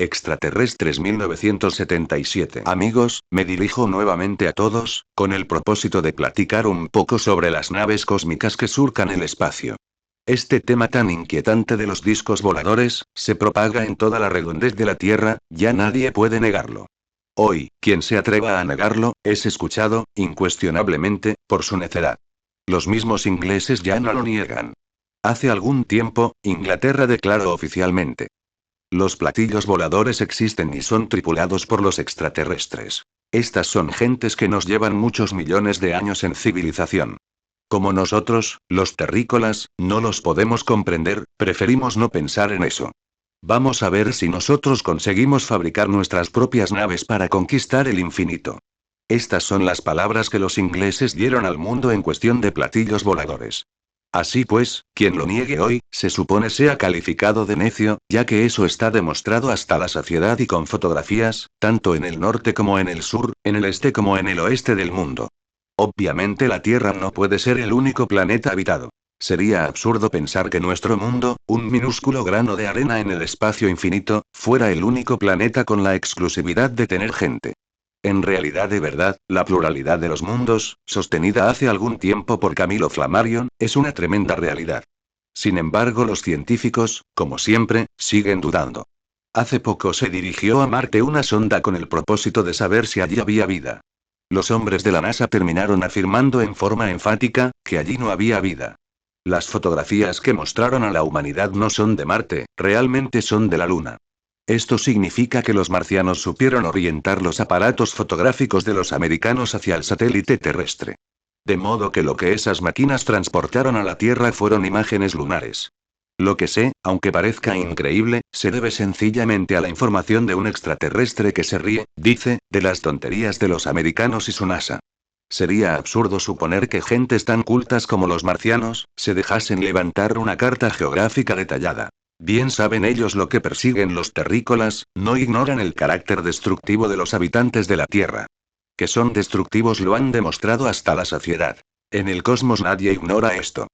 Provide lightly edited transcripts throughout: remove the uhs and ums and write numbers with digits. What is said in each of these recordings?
Extraterrestres 1977. Amigos, me dirijo nuevamente a todos, con el propósito de platicar un poco sobre las naves cósmicas que surcan el espacio. Este tema tan inquietante de los discos voladores, se propaga en toda la redondez de la Tierra, ya nadie puede negarlo. Hoy, quien se atreva a negarlo, es escuchado, incuestionablemente, por su necedad. Los mismos ingleses ya no lo niegan. Hace algún tiempo, Inglaterra declaró oficialmente: los platillos voladores existen y son tripulados por los extraterrestres. Estas son gentes que nos llevan muchos millones de años en civilización. Como nosotros, los terrícolas, no los podemos comprender, preferimos no pensar en eso. Vamos a ver si nosotros conseguimos fabricar nuestras propias naves para conquistar el infinito. Estas son las palabras que los ingleses dieron al mundo en cuestión de platillos voladores. Así pues, quien lo niegue hoy, se supone sea calificado de necio, ya que eso está demostrado hasta la saciedad y con fotografías, tanto en el norte como en el sur, en el este como en el oeste del mundo. Obviamente la Tierra no puede ser el único planeta habitado. Sería absurdo pensar que nuestro mundo, un minúsculo grano de arena en el espacio infinito, fuera el único planeta con la exclusividad de tener gente. En realidad de verdad, la pluralidad de los mundos, sostenida hace algún tiempo por Camilo Flammarion, es una tremenda realidad. Sin embargo, los científicos, como siempre, siguen dudando. Hace poco se dirigió a Marte una sonda con el propósito de saber si allí había vida. Los hombres de la NASA terminaron afirmando en forma enfática, que allí no había vida. Las fotografías que mostraron a la humanidad no son de Marte, realmente son de la Luna. Esto significa que los marcianos supieron orientar los aparatos fotográficos de los americanos hacia el satélite terrestre. De modo que lo que esas máquinas transportaron a la Tierra fueron imágenes lunares. Lo que sé, aunque parezca increíble, se debe sencillamente a la información de un extraterrestre que se ríe, dice, de las tonterías de los americanos y su NASA. Sería absurdo suponer que gentes tan cultas como los marcianos, se dejasen levantar una carta geográfica detallada. Bien saben ellos lo que persiguen los terrícolas, no ignoran el carácter destructivo de los habitantes de la Tierra. Que son destructivos lo han demostrado hasta la saciedad. En el cosmos nadie ignora esto.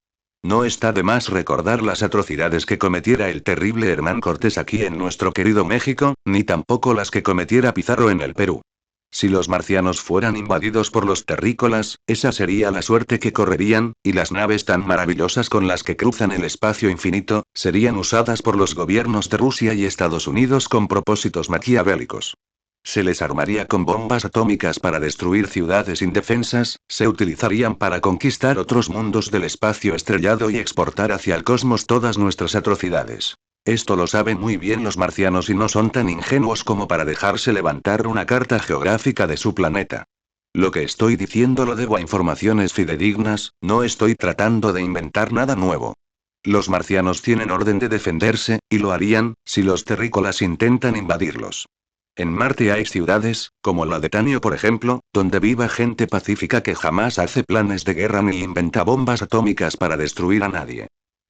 No está de más recordar las atrocidades que cometiera el terrible Hernán Cortés aquí en nuestro querido México, ni tampoco las que cometiera Pizarro en el Perú. Si los marcianos fueran invadidos por los terrícolas, esa sería la suerte que correrían, y las naves tan maravillosas con las que cruzan el espacio infinito, serían usadas por los gobiernos de Rusia y Estados Unidos con propósitos maquiavélicos. Se les armaría con bombas atómicas para destruir ciudades indefensas, se utilizarían para conquistar otros mundos del espacio estrellado y exportar hacia el cosmos todas nuestras atrocidades. Esto lo saben muy bien los marcianos y no son tan ingenuos como para dejarse levantar una carta geográfica de su planeta. Lo que estoy diciendo lo debo a informaciones fidedignas, no estoy tratando de inventar nada nuevo. Los marcianos tienen orden de defenderse, y lo harían, si los terrícolas intentan invadirlos. En Marte hay ciudades, como la de Tanio por ejemplo, donde viva gente pacífica que jamás hace planes de guerra ni inventa bombas atómicas para destruir a nadie.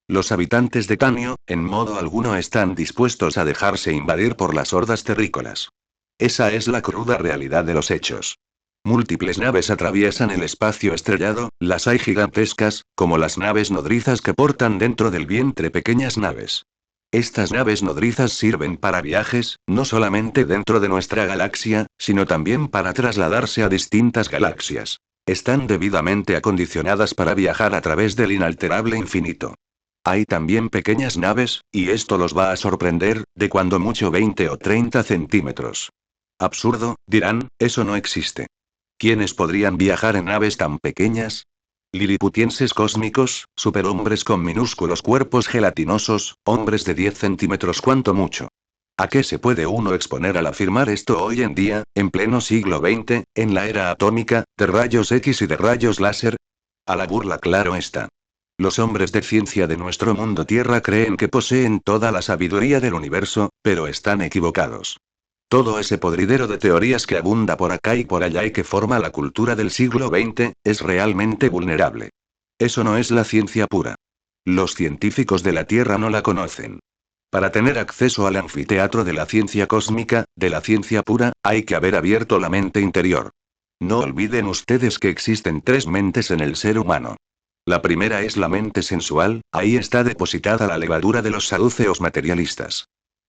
Los habitantes de Tanio, en modo alguno están dispuestos a dejarse invadir por las hordas terrícolas. Esa es la cruda realidad de los hechos. Múltiples naves atraviesan el espacio estrellado, las hay gigantescas, como las naves nodrizas que portan dentro del vientre pequeñas naves. Estas naves nodrizas sirven para viajes, no solamente dentro de nuestra galaxia, sino también para trasladarse a distintas galaxias. Están debidamente acondicionadas para viajar a través del inalterable infinito. Hay también pequeñas naves, y esto los va a sorprender, de cuando mucho 20 o 30 centímetros. Absurdo, dirán, eso no existe. ¿Quiénes podrían viajar en naves tan pequeñas? Liliputienses cósmicos, superhombres con minúsculos cuerpos gelatinosos, hombres de 10 centímetros cuanto mucho. ¿A qué se puede uno exponer al afirmar esto hoy en día, en pleno siglo XX, en la era atómica, de rayos X y de rayos láser? A la burla, claro está. Los hombres de ciencia de nuestro mundo Tierra creen que poseen toda la sabiduría del universo, pero están equivocados. Todo ese podridero de teorías que abunda por acá y por allá y que forma la cultura del siglo XX, es realmente vulnerable. Eso no es la ciencia pura. Los científicos de la Tierra no la conocen. Para tener acceso al anfiteatro de la ciencia cósmica, de la ciencia pura, hay que haber abierto la mente interior. No olviden ustedes que existen tres mentes en el ser humano. La primera es la mente sensual, ahí está depositada la levadura de los saduceos materialistas.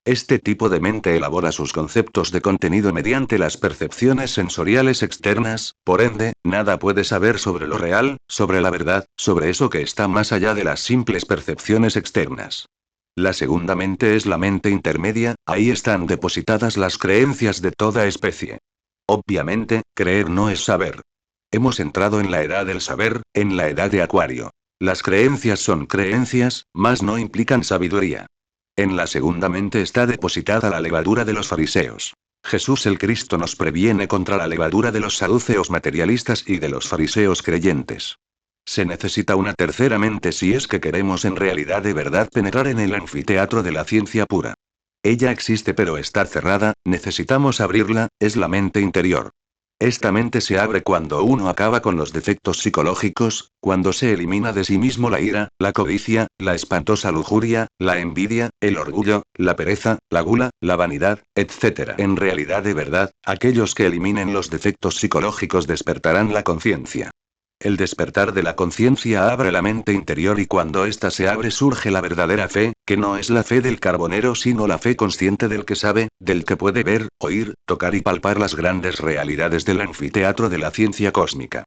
Este tipo de mente elabora sus conceptos de contenido mediante las percepciones sensoriales externas, por ende, nada puede saber sobre lo real, sobre la verdad, sobre eso que está más allá de las simples percepciones externas. La segunda mente es la mente intermedia, ahí están depositadas las creencias de toda especie. Obviamente, creer no es saber. Hemos entrado en la edad del saber, en la edad de Acuario. Las creencias son creencias, mas no implican sabiduría. En la segunda mente está depositada la levadura de los fariseos. Jesús el Cristo nos previene contra la levadura de los saduceos materialistas y de los fariseos creyentes. Se necesita una tercera mente si es que queremos en realidad de verdad penetrar en el anfiteatro de la ciencia pura. Ella existe pero está cerrada, necesitamos abrirla, es la mente interior. Esta mente se abre cuando uno acaba con los defectos psicológicos, cuando se elimina de sí mismo la ira, la codicia, la espantosa lujuria, la envidia, el orgullo, la pereza, la gula, la vanidad, etc. En realidad de verdad, aquellos que eliminen los defectos psicológicos despertarán la conciencia. El despertar de la conciencia abre la mente interior y cuando ésta se abre surge la verdadera fe, que no es la fe del carbonero sino la fe consciente del que sabe, del que puede ver, oír, tocar y palpar las grandes realidades del anfiteatro de la ciencia cósmica.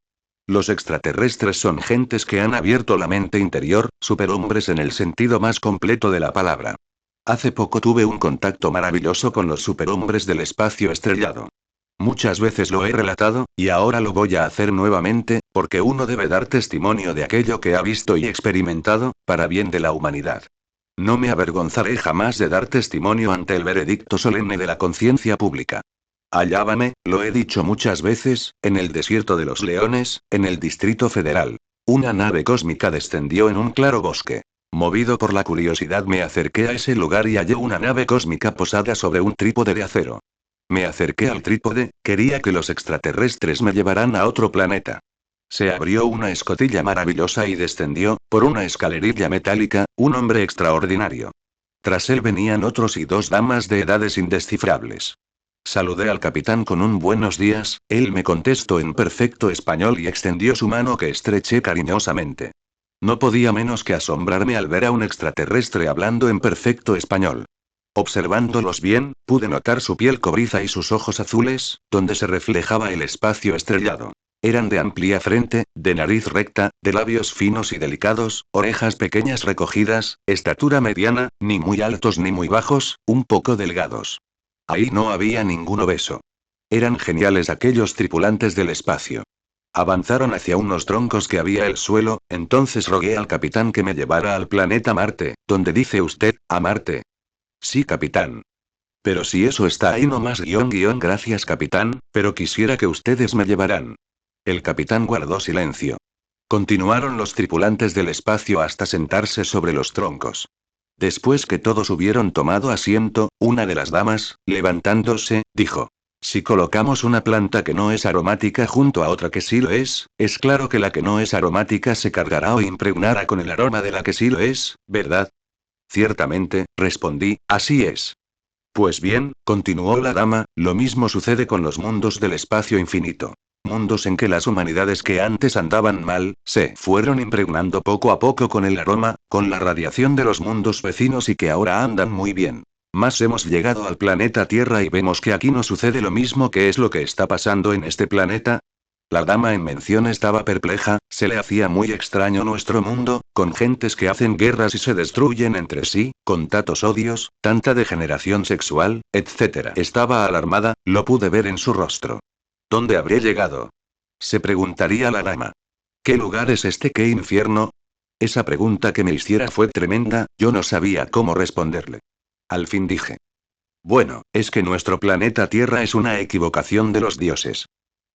Los extraterrestres son gentes que han abierto la mente interior, superhombres en el sentido más completo de la palabra. Hace poco tuve un contacto maravilloso con los superhombres del espacio estrellado. Muchas veces lo he relatado, y ahora lo voy a hacer nuevamente, porque uno debe dar testimonio de aquello que ha visto y experimentado, para bien de la humanidad. No me avergonzaré jamás de dar testimonio ante el veredicto solemne de la conciencia pública. Hallábame, lo he dicho muchas veces, en el desierto de los leones, en el Distrito Federal. Una nave cósmica descendió en un claro bosque. Movido por la curiosidad me acerqué a ese lugar y hallé una nave cósmica posada sobre un trípode de acero. Me acerqué al trípode, quería que los extraterrestres me llevaran a otro planeta. Se abrió una escotilla maravillosa y descendió, por una escalerilla metálica, un hombre extraordinario. Tras él venían otros y dos damas de edades indescifrables. Saludé al capitán con un buenos días, él me contestó en perfecto español y extendió su mano que estreché cariñosamente. No podía menos que asombrarme al ver a un extraterrestre hablando en perfecto español. Observándolos bien, pude notar su piel cobriza y sus ojos azules, donde se reflejaba el espacio estrellado. Eran de amplia frente, de nariz recta, de labios finos y delicados, orejas pequeñas recogidas, estatura mediana, ni muy altos ni muy bajos, un poco delgados. Ahí no había ningún obeso. Eran geniales aquellos tripulantes del espacio. Avanzaron hacia unos troncos que había el suelo, entonces rogué al capitán que me llevara al planeta Marte, donde dice usted, a Marte. Sí, capitán. Pero si eso está ahí nomás gracias capitán, pero quisiera que ustedes me llevaran. El capitán guardó silencio. Continuaron los tripulantes del espacio hasta sentarse sobre los troncos. Después que todos hubieron tomado asiento, una de las damas, levantándose, dijo: si colocamos una planta que no es aromática junto a otra que sí lo es claro que la que no es aromática se cargará o impregnará con el aroma de la que sí lo es, ¿verdad? Ciertamente, respondí, así es. Pues bien, continuó la dama, lo mismo sucede con los mundos del espacio infinito. Mundos en que las humanidades que antes andaban mal, se fueron impregnando poco a poco con el aroma, con la radiación de los mundos vecinos y que ahora andan muy bien. Mas hemos llegado al planeta Tierra y vemos que aquí no sucede lo mismo. ¿Qué es lo que está pasando en este planeta? La dama en mención estaba perpleja, se le hacía muy extraño nuestro mundo, con gentes que hacen guerras y se destruyen entre sí, con tantos odios, tanta degeneración sexual, etc. Estaba alarmada, lo pude ver en su rostro. ¿Dónde habré llegado? Se preguntaría la dama. ¿Qué lugar es este? ¿Qué infierno? Esa pregunta que me hiciera fue tremenda, yo no sabía cómo responderle. Al fin dije: bueno, es que nuestro planeta Tierra es una equivocación de los dioses.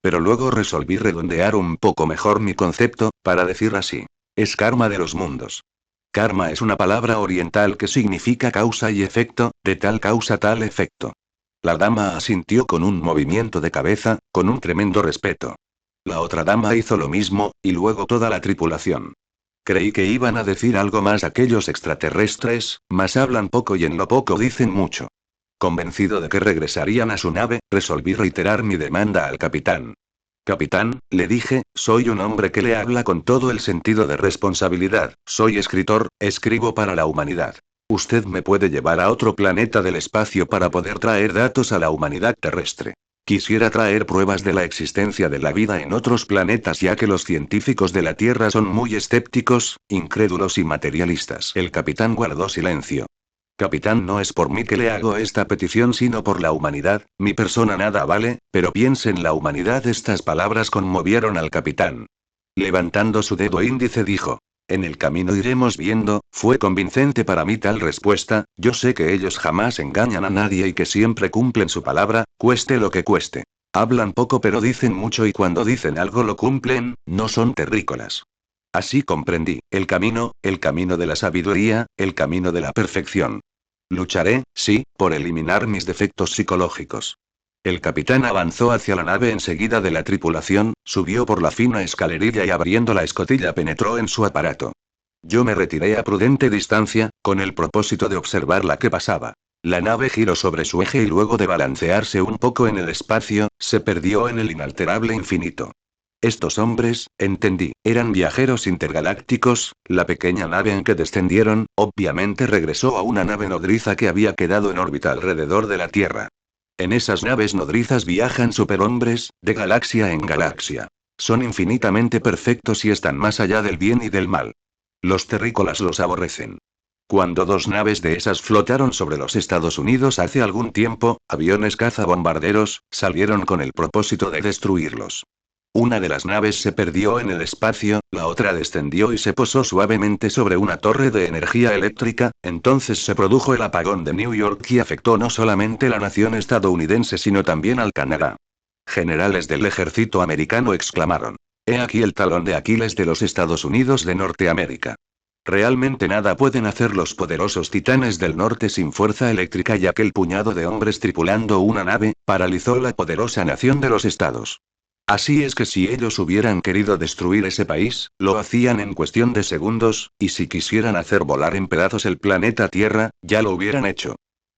Pero luego resolví redondear un poco mejor mi concepto, para decir así. Es karma de los mundos. Karma es una palabra oriental que significa causa y efecto, de tal causa tal efecto. La dama asintió con un movimiento de cabeza, con un tremendo respeto. La otra dama hizo lo mismo, y luego toda la tripulación. Creí que iban a decir algo más aquellos extraterrestres, mas hablan poco y en lo poco dicen mucho. Convencido de que regresarían a su nave, resolví reiterar mi demanda al capitán. Capitán, le dije, soy un hombre que le habla con todo el sentido de responsabilidad, soy escritor, escribo para la humanidad. Usted me puede llevar a otro planeta del espacio para poder traer datos a la humanidad terrestre. Quisiera traer pruebas de la existencia de la vida en otros planetas ya que los científicos de la Tierra son muy escépticos, incrédulos y materialistas. El capitán guardó silencio. Capitán, no es por mí que le hago esta petición sino por la humanidad, mi persona nada vale, pero piense en la humanidad. Estas palabras conmovieron al capitán. Levantando su dedo índice dijo. En el camino iremos viendo, fue convincente para mí tal respuesta, yo sé que ellos jamás engañan a nadie y que siempre cumplen su palabra, cueste lo que cueste. Hablan poco pero dicen mucho y cuando dicen algo lo cumplen, no son terrícolas. Así comprendí, el camino de la sabiduría, el camino de la perfección. Lucharé, sí, por eliminar mis defectos psicológicos. El capitán avanzó hacia la nave enseguida de la tripulación, subió por la fina escalerilla y abriendo la escotilla penetró en su aparato. Yo me retiré a prudente distancia, con el propósito de observar la que pasaba. La nave giró sobre su eje y luego de balancearse un poco en el espacio, se perdió en el inalterable infinito. Estos hombres, entendí, eran viajeros intergalácticos, la pequeña nave en que descendieron, obviamente regresó a una nave nodriza que había quedado en órbita alrededor de la Tierra. En esas naves nodrizas viajan superhombres, de galaxia en galaxia. Son infinitamente perfectos y están más allá del bien y del mal. Los terrícolas los aborrecen. Cuando dos naves de esas flotaron sobre los Estados Unidos hace algún tiempo, aviones cazabombarderos, salieron con el propósito de destruirlos. Una de las naves se perdió en el espacio, la otra descendió y se posó suavemente sobre una torre de energía eléctrica, entonces se produjo el apagón de New York y afectó no solamente la nación estadounidense sino también al Canadá. Generales del ejército americano exclamaron. He aquí el talón de Aquiles de los Estados Unidos de Norteamérica. Realmente nada pueden hacer los poderosos titanes del norte sin fuerza eléctrica y aquel puñado de hombres tripulando una nave, paralizó la poderosa nación de los estados. Así es que si ellos hubieran querido destruir ese país, lo hacían en cuestión de segundos, y si quisieran hacer volar en pedazos el planeta Tierra, ya lo hubieran hecho.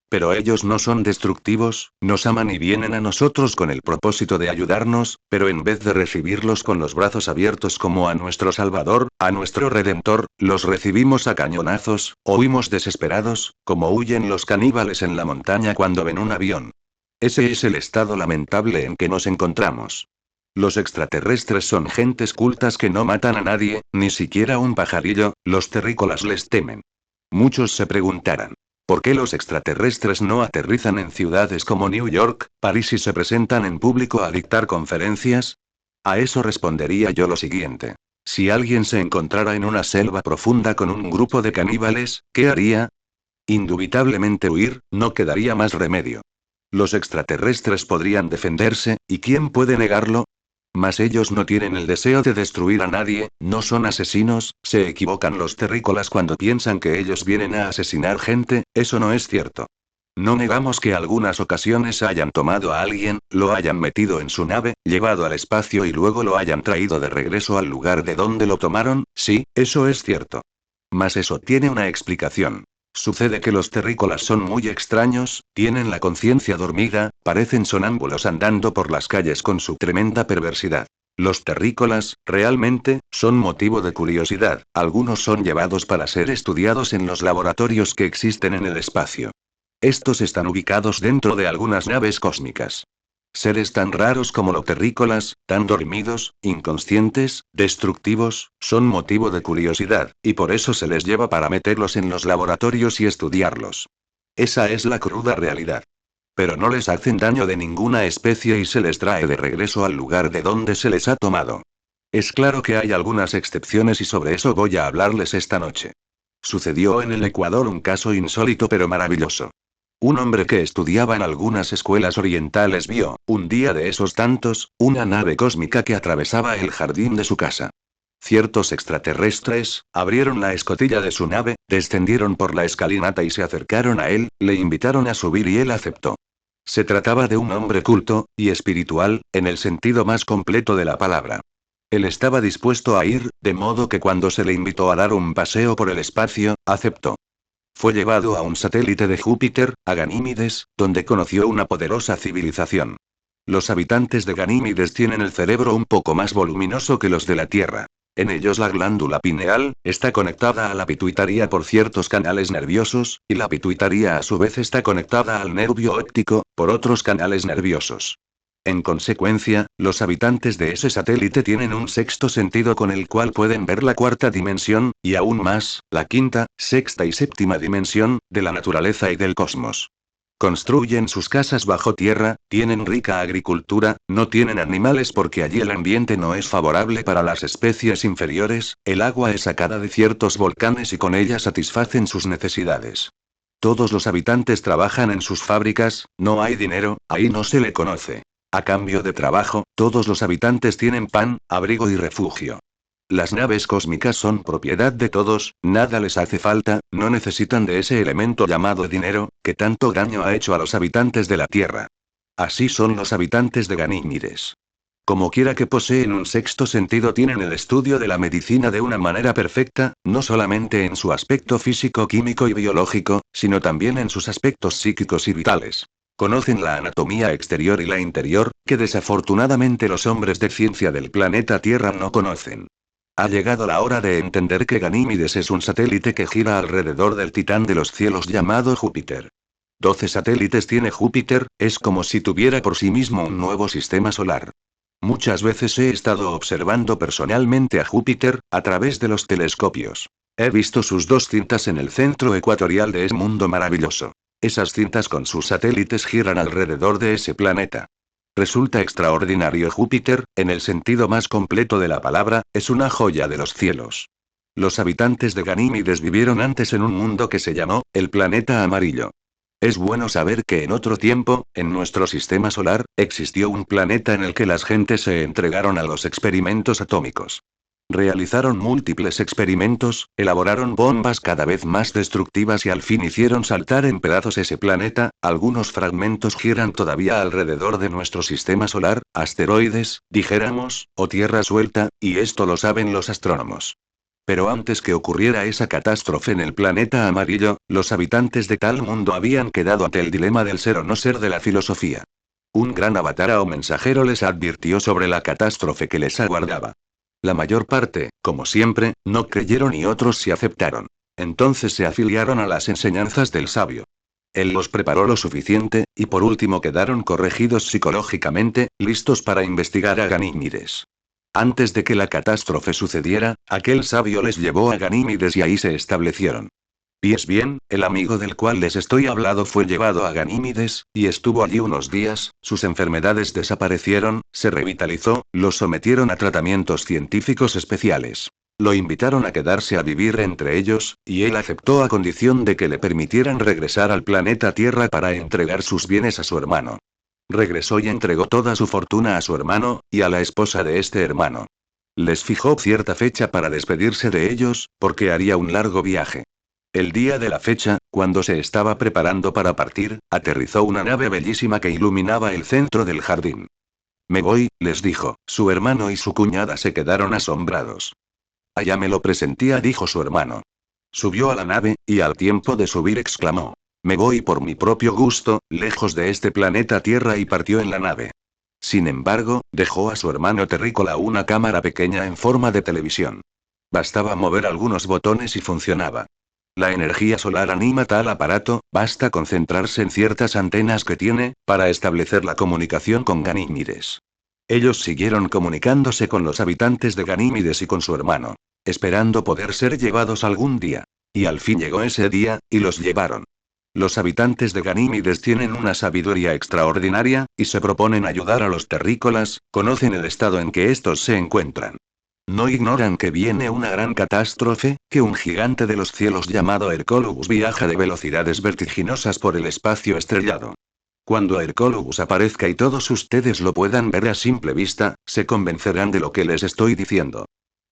Pero ellos no son destructivos, nos aman y vienen a nosotros con el propósito de ayudarnos, pero en vez de recibirlos con los brazos abiertos como a nuestro Salvador, a nuestro Redentor, los recibimos a cañonazos, o huimos desesperados, como huyen los caníbales en la montaña cuando ven un avión. Ese es el estado lamentable en que nos encontramos. Los extraterrestres son gentes cultas que no matan a nadie, ni siquiera un pajarillo, los terrícolas les temen. Muchos se preguntarán, ¿por qué los extraterrestres no aterrizan en ciudades como New York, París y se presentan en público a dictar conferencias? A eso respondería yo lo siguiente. Si alguien se encontrara en una selva profunda con un grupo de caníbales, ¿qué haría? Indubitablemente huir, no quedaría más remedio. Los extraterrestres podrían defenderse, ¿y quién puede negarlo? Mas ellos no tienen el deseo de destruir a nadie, no son asesinos, se equivocan los terrícolas cuando piensan que ellos vienen a asesinar gente, eso no es cierto. No negamos que algunas ocasiones hayan tomado a alguien, lo hayan metido en su nave, llevado al espacio y luego lo hayan traído de regreso al lugar de donde lo tomaron, sí, eso es cierto. Mas eso tiene una explicación. Sucede que los terrícolas son muy extraños, tienen la conciencia dormida, parecen sonámbulos andando por las calles con su tremenda perversidad. Los terrícolas, realmente, son motivo de curiosidad, algunos son llevados para ser estudiados en los laboratorios que existen en el espacio. Estos están ubicados dentro de algunas naves cósmicas. Seres tan raros como los terrícolas, tan dormidos, inconscientes, destructivos, son motivo de curiosidad, y por eso se les lleva para meterlos en los laboratorios y estudiarlos. Esa es la cruda realidad. Pero no les hacen daño de ninguna especie y se les trae de regreso al lugar de donde se les ha tomado. Es claro que hay algunas excepciones y sobre eso voy a hablarles esta noche. Sucedió en el Ecuador un caso insólito pero maravilloso. Un hombre que estudiaba en algunas escuelas orientales vio, un día de esos tantos, una nave cósmica que atravesaba el jardín de su casa. Ciertos extraterrestres, abrieron la escotilla de su nave, descendieron por la escalinata y se acercaron a él, le invitaron a subir y él aceptó. Se trataba de un hombre culto, y espiritual, en el sentido más completo de la palabra. Él estaba dispuesto a ir, de modo que cuando se le invitó a dar un paseo por el espacio, aceptó. Fue llevado a un satélite de Júpiter, a Ganímedes, donde conoció una poderosa civilización. Los habitantes de Ganímedes tienen el cerebro un poco más voluminoso que los de la Tierra. En ellos la glándula pineal está conectada a la pituitaria por ciertos canales nerviosos, y la pituitaria a su vez está conectada al nervio óptico, por otros canales nerviosos. En consecuencia, los habitantes de ese satélite tienen un sexto sentido con el cual pueden ver la cuarta dimensión, y aún más, la quinta, sexta y séptima dimensión, de la naturaleza y del cosmos. Construyen sus casas bajo tierra, tienen rica agricultura, no tienen animales porque allí el ambiente no es favorable para las especies inferiores, el agua es sacada de ciertos volcanes y con ella satisfacen sus necesidades. Todos los habitantes trabajan en sus fábricas, no hay dinero, ahí no se le conoce. A cambio de trabajo, todos los habitantes tienen pan, abrigo y refugio. Las naves cósmicas son propiedad de todos, nada les hace falta, no necesitan de ese elemento llamado dinero, que tanto daño ha hecho a los habitantes de la Tierra. Así son los habitantes de Ganímides. Como quiera que poseen un sexto sentido, tienen el estudio de la medicina de una manera perfecta, no solamente en su aspecto físico, químico y biológico, sino también en sus aspectos psíquicos y vitales. Conocen la anatomía exterior y la interior, que desafortunadamente los hombres de ciencia del planeta Tierra no conocen. Ha llegado la hora de entender que Ganímides es un satélite que gira alrededor del titán de los cielos llamado Júpiter. 12 satélites tiene Júpiter, es como si tuviera por sí mismo un nuevo sistema solar. Muchas veces he estado observando personalmente a Júpiter, a través de los telescopios. He visto sus 2 cintas en el centro ecuatorial de ese mundo maravilloso. Esas cintas con sus satélites giran alrededor de ese planeta. Resulta extraordinario Júpiter, en el sentido más completo de la palabra, es una joya de los cielos. Los habitantes de Ganímides vivieron antes en un mundo que se llamó, el planeta amarillo. Es bueno saber que en otro tiempo, en nuestro sistema solar, existió un planeta en el que las gentes se entregaron a los experimentos atómicos. Realizaron múltiples experimentos, elaboraron bombas cada vez más destructivas y al fin hicieron saltar en pedazos ese planeta. Algunos fragmentos giran todavía alrededor de nuestro sistema solar, asteroides, dijéramos, o tierra suelta, y esto lo saben los astrónomos. Pero antes que ocurriera esa catástrofe en el planeta amarillo, los habitantes de tal mundo habían quedado ante el dilema del ser o no ser de la filosofía. Un gran avatara o mensajero les advirtió sobre la catástrofe que les aguardaba. La mayor parte, como siempre, no creyeron y otros sí aceptaron. Entonces se afiliaron a las enseñanzas del sabio. Él los preparó lo suficiente, y por último quedaron corregidos psicológicamente, listos para investigar a Ganímides. Antes de que la catástrofe sucediera, aquel sabio les llevó a Ganímides y ahí se establecieron. Y es bien, el amigo del cual les estoy hablando fue llevado a Ganímides, y estuvo allí unos días, sus enfermedades desaparecieron, se revitalizó, lo sometieron a tratamientos científicos especiales. Lo invitaron a quedarse a vivir entre ellos, y él aceptó a condición de que le permitieran regresar al planeta Tierra para entregar sus bienes a su hermano. Regresó y entregó toda su fortuna a su hermano, y a la esposa de este hermano. Les fijó cierta fecha para despedirse de ellos, porque haría un largo viaje. El día de la fecha, cuando se estaba preparando para partir, aterrizó una nave bellísima que iluminaba el centro del jardín. Me voy, les dijo. Su hermano y su cuñada se quedaron asombrados. Allá me lo presentía, dijo su hermano. Subió a la nave, y al tiempo de subir exclamó: me voy por mi propio gusto, lejos de este planeta Tierra, y partió en la nave. Sin embargo, dejó a su hermano terrícola una cámara pequeña en forma de televisión. Bastaba mover algunos botones y funcionaba. La energía solar anima tal aparato, basta concentrarse en ciertas antenas que tiene, para establecer la comunicación con Ganímides. Ellos siguieron comunicándose con los habitantes de Ganímides y con su hermano, esperando poder ser llevados algún día. Y al fin llegó ese día, y los llevaron. Los habitantes de Ganímides tienen una sabiduría extraordinaria, y se proponen ayudar a los terrícolas, conocen el estado en que estos se encuentran. No ignoran que viene una gran catástrofe, que un gigante de los cielos llamado Hercólogos viaja de velocidades vertiginosas por el espacio estrellado. Cuando Hercólogos aparezca y todos ustedes lo puedan ver a simple vista, se convencerán de lo que les estoy diciendo.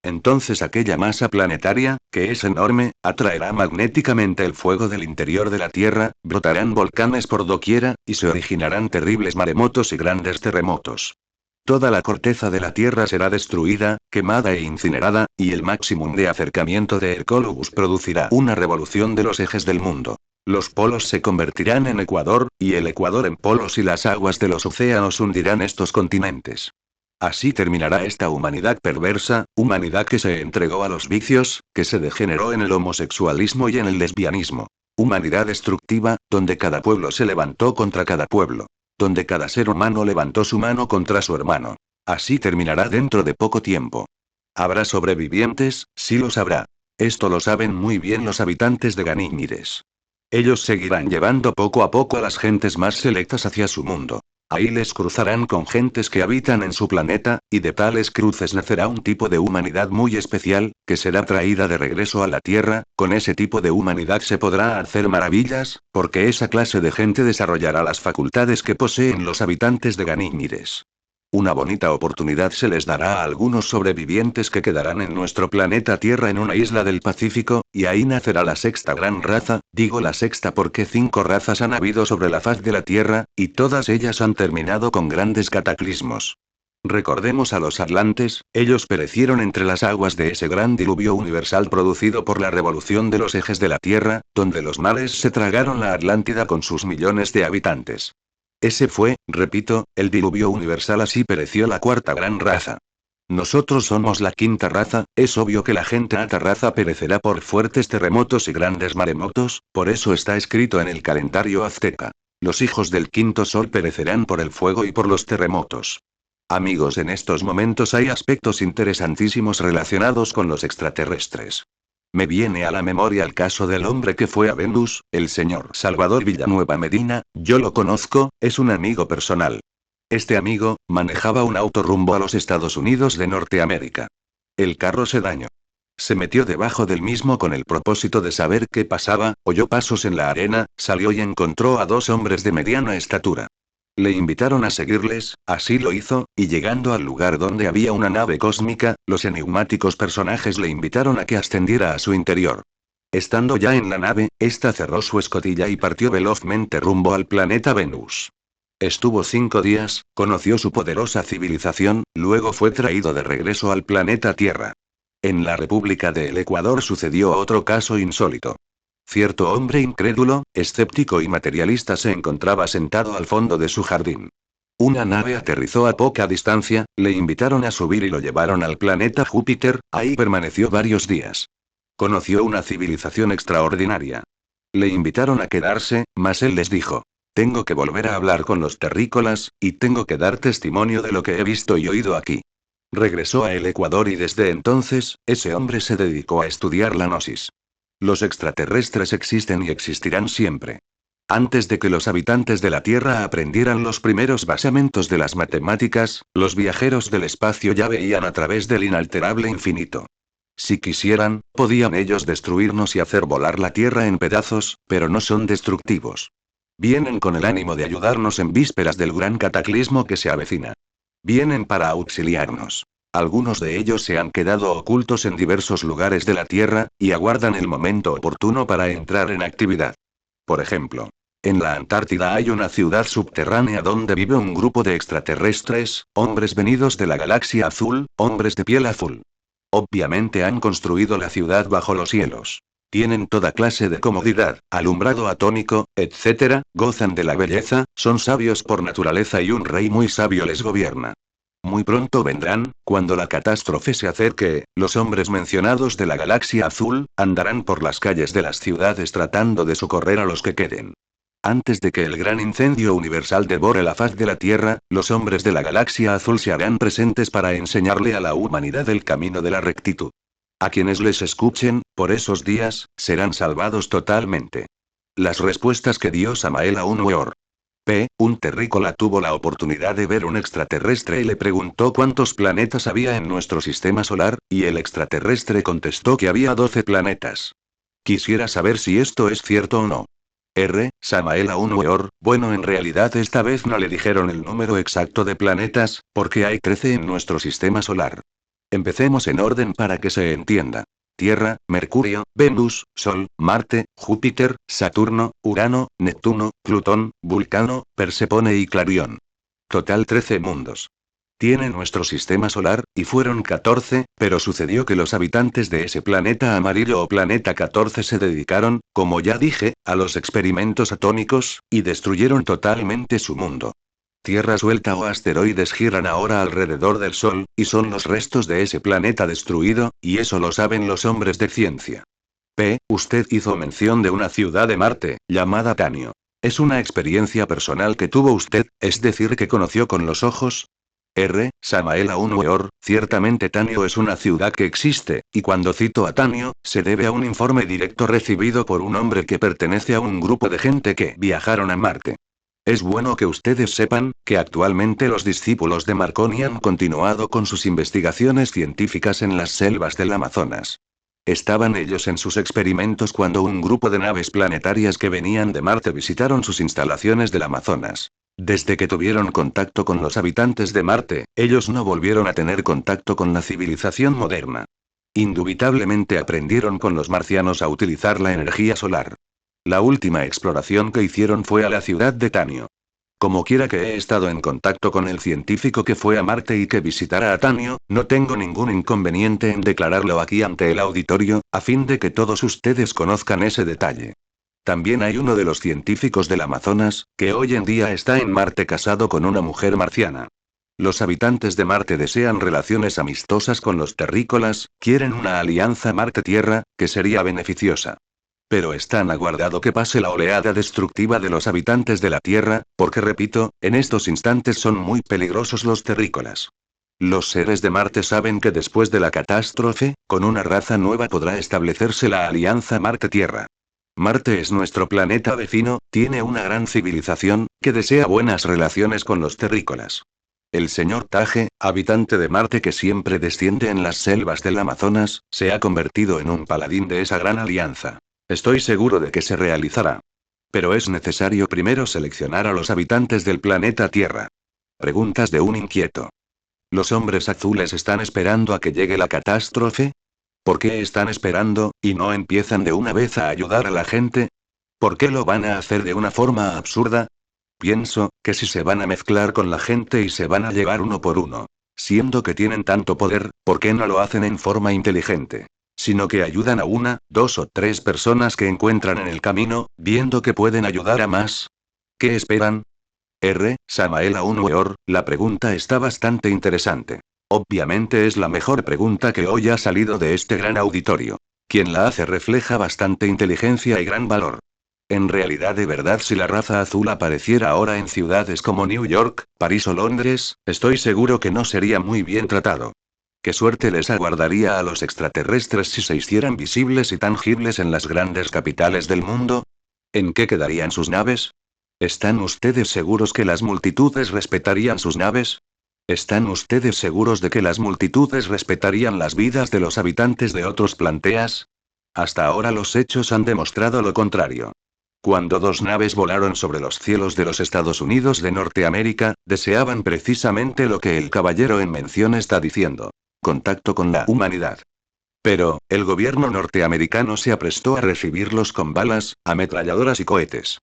Entonces aquella masa planetaria, que es enorme, atraerá magnéticamente el fuego del interior de la Tierra, brotarán volcanes por doquiera, y se originarán terribles maremotos y grandes terremotos. Toda la corteza de la Tierra será destruida, quemada e incinerada, y el máximo de acercamiento de Hercólogos producirá una revolución de los ejes del mundo. Los polos se convertirán en ecuador, y el ecuador en polos, y las aguas de los océanos hundirán estos continentes. Así terminará esta humanidad perversa, humanidad que se entregó a los vicios, que se degeneró en el homosexualismo y en el lesbianismo. Humanidad destructiva, donde cada pueblo se levantó contra cada pueblo. Donde cada ser humano levantó su mano contra su hermano. Así terminará dentro de poco tiempo. ¿Habrá sobrevivientes? Sí los habrá. Esto lo saben muy bien los habitantes de Ganímedes. Ellos seguirán llevando poco a poco a las gentes más selectas hacia su mundo. Ahí les cruzarán con gentes que habitan en su planeta, y de tales cruces nacerá un tipo de humanidad muy especial, que será traída de regreso a la Tierra. Con ese tipo de humanidad se podrá hacer maravillas, porque esa clase de gente desarrollará las facultades que poseen los habitantes de Ganímedes. Una bonita oportunidad se les dará a algunos sobrevivientes que quedarán en nuestro planeta Tierra en una isla del Pacífico, y ahí nacerá la sexta gran raza. Digo la sexta porque 5 razas han habido sobre la faz de la Tierra, y todas ellas han terminado con grandes cataclismos. Recordemos a los atlantes, ellos perecieron entre las aguas de ese gran diluvio universal producido por la revolución de los ejes de la Tierra, donde los mares se tragaron la Atlántida con sus millones de habitantes. Ese fue, repito, el diluvio universal. Así pereció la cuarta gran raza. Nosotros somos la quinta raza. Es obvio que la gente alta raza perecerá por fuertes terremotos y grandes maremotos, por eso está escrito en el calendario azteca. Los hijos del quinto sol perecerán por el fuego y por los terremotos. Amigos, en estos momentos hay aspectos interesantísimos relacionados con los extraterrestres. Me viene a la memoria el caso del hombre que fue a Venus, el señor Salvador Villanueva Medina. Yo lo conozco, es un amigo personal. Este amigo, manejaba un auto rumbo a los Estados Unidos de Norteamérica. El carro se dañó. Se metió debajo del mismo con el propósito de saber qué pasaba, oyó pasos en la arena, salió y encontró a 2 hombres de mediana estatura. Le invitaron a seguirles, así lo hizo, y llegando al lugar donde había una nave cósmica, los enigmáticos personajes le invitaron a que ascendiera a su interior. Estando ya en la nave, esta cerró su escotilla y partió velozmente rumbo al planeta Venus. Estuvo 5 días, conoció su poderosa civilización, luego fue traído de regreso al planeta Tierra. En la República del Ecuador sucedió otro caso insólito. Cierto hombre incrédulo, escéptico y materialista se encontraba sentado al fondo de su jardín. Una nave aterrizó a poca distancia, le invitaron a subir y lo llevaron al planeta Júpiter. Ahí permaneció varios días. Conoció una civilización extraordinaria. Le invitaron a quedarse, mas él les dijo: tengo que volver a hablar con los terrícolas, y tengo que dar testimonio de lo que he visto y oído aquí. Regresó a el Ecuador y desde entonces, ese hombre se dedicó a estudiar la gnosis. Los extraterrestres existen y existirán siempre. Antes de que los habitantes de la Tierra aprendieran los primeros basamentos de las matemáticas, los viajeros del espacio ya veían a través del inalterable infinito. Si quisieran, podían ellos destruirnos y hacer volar la Tierra en pedazos, pero no son destructivos. Vienen con el ánimo de ayudarnos en vísperas del gran cataclismo que se avecina. Vienen para auxiliarnos. Algunos de ellos se han quedado ocultos en diversos lugares de la Tierra, y aguardan el momento oportuno para entrar en actividad. Por ejemplo, en la Antártida hay una ciudad subterránea donde vive un grupo de extraterrestres, hombres venidos de la galaxia azul, hombres de piel azul. Obviamente han construido la ciudad bajo los cielos. Tienen toda clase de comodidad, alumbrado atómico, etc., gozan de la belleza, son sabios por naturaleza y un rey muy sabio les gobierna. Muy pronto vendrán, cuando la catástrofe se acerque, los hombres mencionados de la galaxia azul, andarán por las calles de las ciudades tratando de socorrer a los que queden. Antes de que el gran incendio universal devore la faz de la Tierra, los hombres de la galaxia azul se harán presentes para enseñarle a la humanidad el camino de la rectitud. A quienes les escuchen, por esos días, serán salvados totalmente. Las respuestas que dio Samael a un Weor. Un terrícola tuvo la oportunidad de ver un extraterrestre y le preguntó cuántos planetas había en nuestro sistema solar, y el extraterrestre contestó que había 12 planetas. Quisiera saber si esto es cierto o no. Samael a un Weor, bueno, en realidad esta vez no le dijeron el número exacto de planetas, porque hay 13 en nuestro sistema solar. Empecemos en orden para que se entienda. Tierra, Mercurio, Venus, Sol, Marte, Júpiter, Saturno, Urano, Neptuno, Plutón, Vulcano, Persepone y Clarión. Total 13 mundos. Tiene nuestro sistema solar, y fueron 14, pero sucedió que los habitantes de ese planeta amarillo o planeta 14 se dedicaron, como ya dije, a los experimentos atómicos, y destruyeron totalmente su mundo. Tierra suelta o asteroides giran ahora alrededor del Sol, y son los restos de ese planeta destruido, y eso lo saben los hombres de ciencia. Usted hizo mención de una ciudad de Marte, llamada Tanio. ¿Es una experiencia personal que tuvo usted, es decir, que conoció con los ojos? Samael Aun Weor, ciertamente Tanio es una ciudad que existe, y cuando cito a Tanio, se debe a un informe directo recibido por un hombre que pertenece a un grupo de gente que viajaron a Marte. Es bueno que ustedes sepan, que actualmente los discípulos de Marconi han continuado con sus investigaciones científicas en las selvas del Amazonas. Estaban ellos en sus experimentos cuando un grupo de naves planetarias que venían de Marte visitaron sus instalaciones del Amazonas. Desde que tuvieron contacto con los habitantes de Marte, ellos no volvieron a tener contacto con la civilización moderna. Indubitablemente aprendieron con los marcianos a utilizar la energía solar. La última exploración que hicieron fue a la ciudad de Tanio. Como quiera que he estado en contacto con el científico que fue a Marte y que visitará a Tanio, no tengo ningún inconveniente en declararlo aquí ante el auditorio, a fin de que todos ustedes conozcan ese detalle. También hay uno de los científicos del Amazonas, que hoy en día está en Marte casado con una mujer marciana. Los habitantes de Marte desean relaciones amistosas con los terrícolas, quieren una alianza Marte-Tierra, que sería beneficiosa. Pero están aguardando que pase la oleada destructiva de los habitantes de la Tierra, porque repito, en estos instantes son muy peligrosos los terrícolas. Los seres de Marte saben que después de la catástrofe, con una raza nueva podrá establecerse la alianza Marte-Tierra. Marte es nuestro planeta vecino, tiene una gran civilización, que desea buenas relaciones con los terrícolas. El señor Tage, habitante de Marte que siempre desciende en las selvas del Amazonas, se ha convertido en un paladín de esa gran alianza. Estoy seguro de que se realizará. Pero es necesario primero seleccionar a los habitantes del planeta Tierra. Preguntas de un inquieto. ¿Los hombres azules están esperando a que llegue la catástrofe? ¿Por qué están esperando, y no empiezan de una vez a ayudar a la gente? ¿Por qué lo van a hacer de una forma absurda? Pienso, que si se van a mezclar con la gente y se van a llevar uno por uno. Siendo que tienen tanto poder, ¿por qué no lo hacen en forma inteligente? Sino que ayudan a una, dos o tres personas que encuentran en el camino, viendo que pueden ayudar a más. ¿Qué esperan? Samael Aun Weor, la pregunta está bastante interesante. Obviamente es la mejor pregunta que hoy ha salido de este gran auditorio. Quien la hace refleja bastante inteligencia y gran valor. En realidad de verdad si la raza azul apareciera ahora en ciudades como New York, París o Londres, estoy seguro que no sería muy bien tratado. ¿Qué suerte les aguardaría a los extraterrestres si se hicieran visibles y tangibles en las grandes capitales del mundo? ¿En qué quedarían sus naves? ¿Están ustedes seguros que las multitudes respetarían sus naves? ¿Están ustedes seguros de que las multitudes respetarían las vidas de los habitantes de otros planetas? Hasta ahora los hechos han demostrado lo contrario. Cuando dos naves volaron sobre los cielos de los Estados Unidos de Norteamérica, deseaban precisamente lo que el caballero en mención está diciendo. Contacto con la humanidad. Pero, el gobierno norteamericano se aprestó a recibirlos con balas, ametralladoras y cohetes.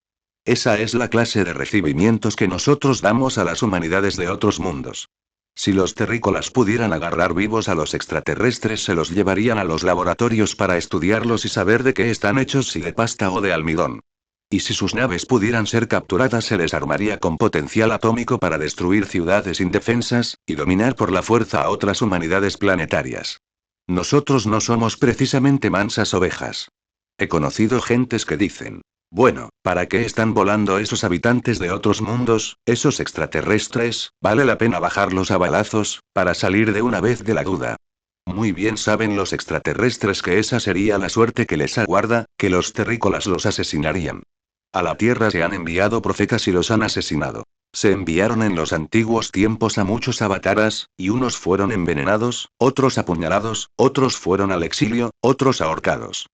Esa es la clase de recibimientos que nosotros damos a las humanidades de otros mundos. Si los terrícolas pudieran agarrar vivos a los extraterrestres se los llevarían a los laboratorios para estudiarlos y saber de qué están hechos, si de pasta o de almidón. Y si sus naves pudieran ser capturadas se les armaría con potencial atómico para destruir ciudades indefensas, y dominar por la fuerza a otras humanidades planetarias. Nosotros no somos precisamente mansas ovejas. He conocido gentes que dicen, bueno, ¿para qué están volando esos habitantes de otros mundos, esos extraterrestres? Vale la pena bajarlos a balazos, para salir de una vez de la duda. Muy bien saben los extraterrestres que esa sería la suerte que les aguarda, que los terrícolas los asesinarían. A la Tierra se han enviado profetas y los han asesinado. Se enviaron en los antiguos tiempos a muchos avataras, y unos fueron envenenados, otros apuñalados, otros fueron al exilio, otros ahorcados.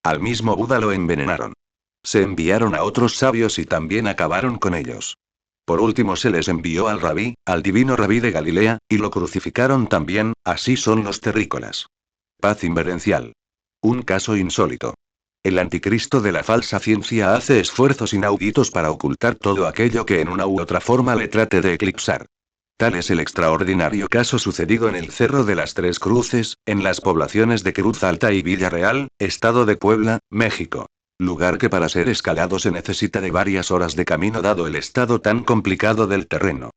Al mismo Buda lo envenenaron. Se enviaron a otros sabios y también acabaron con ellos. Por último se les envió al rabí, al divino rabí de Galilea, y lo crucificaron también, así son los terrícolas. Paz inverencial. Un caso insólito. El anticristo de la falsa ciencia hace esfuerzos inauditos para ocultar todo aquello que en una u otra forma le trate de eclipsar. Tal es el extraordinario caso sucedido en el Cerro de las Tres Cruces, en las poblaciones de Cruz Alta y Villarreal, estado de Puebla, México. Lugar que para ser escalado se necesita de varias horas de camino dado el estado tan complicado del terreno.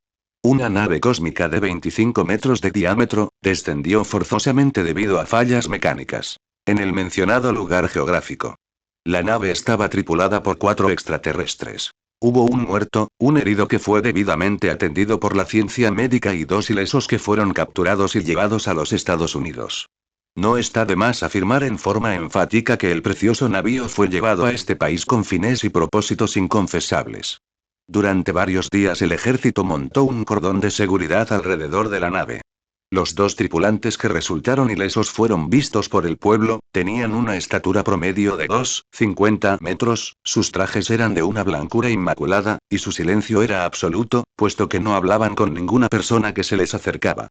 Una nave cósmica de 25 metros de diámetro, descendió forzosamente debido a fallas mecánicas. En el mencionado lugar geográfico. La nave estaba tripulada por 4 extraterrestres. Hubo un muerto, un herido que fue debidamente atendido por la ciencia médica y 2 ilesos que fueron capturados y llevados a los Estados Unidos. No está de más afirmar en forma enfática que el precioso navío fue llevado a este país con fines y propósitos inconfesables. Durante varios días el ejército montó un cordón de seguridad alrededor de la nave. Los 2 tripulantes que resultaron ilesos fueron vistos por el pueblo, tenían una estatura promedio de 2,50 metros, sus trajes eran de una blancura inmaculada, y su silencio era absoluto, puesto que no hablaban con ninguna persona que se les acercaba.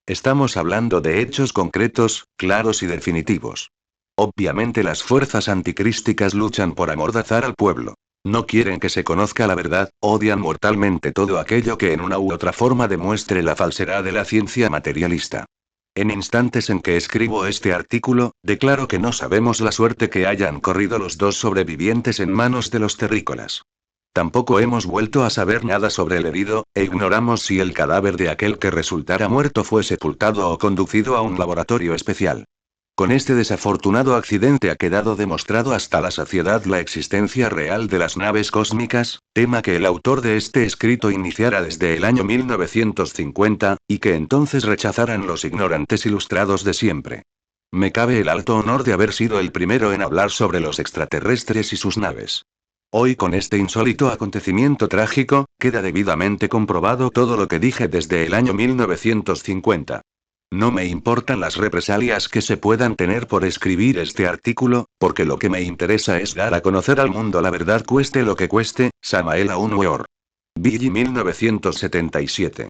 Estamos hablando de hechos concretos, claros y definitivos. Obviamente las fuerzas anticrísticas luchan por amordazar al pueblo. No quieren que se conozca la verdad, odian mortalmente todo aquello que en una u otra forma demuestre la falsedad de la ciencia materialista. En instantes en que escribo este artículo, declaro que no sabemos la suerte que hayan corrido los 2 sobrevivientes en manos de los terrícolas. Tampoco hemos vuelto a saber nada sobre el herido, e ignoramos si el cadáver de aquel que resultara muerto fue sepultado o conducido a un laboratorio especial. Con este desafortunado accidente ha quedado demostrado hasta la saciedad la existencia real de las naves cósmicas, tema que el autor de este escrito iniciara desde el año 1950, y que entonces rechazaran los ignorantes ilustrados de siempre. Me cabe el alto honor de haber sido el primero en hablar sobre los extraterrestres y sus naves. Hoy con este insólito acontecimiento trágico, queda debidamente comprobado todo lo que dije desde el año 1950. No me importan las represalias que se puedan tener por escribir este artículo, porque lo que me interesa es dar a conocer al mundo la verdad cueste lo que cueste. Samael Aun Weor. Billy 1977.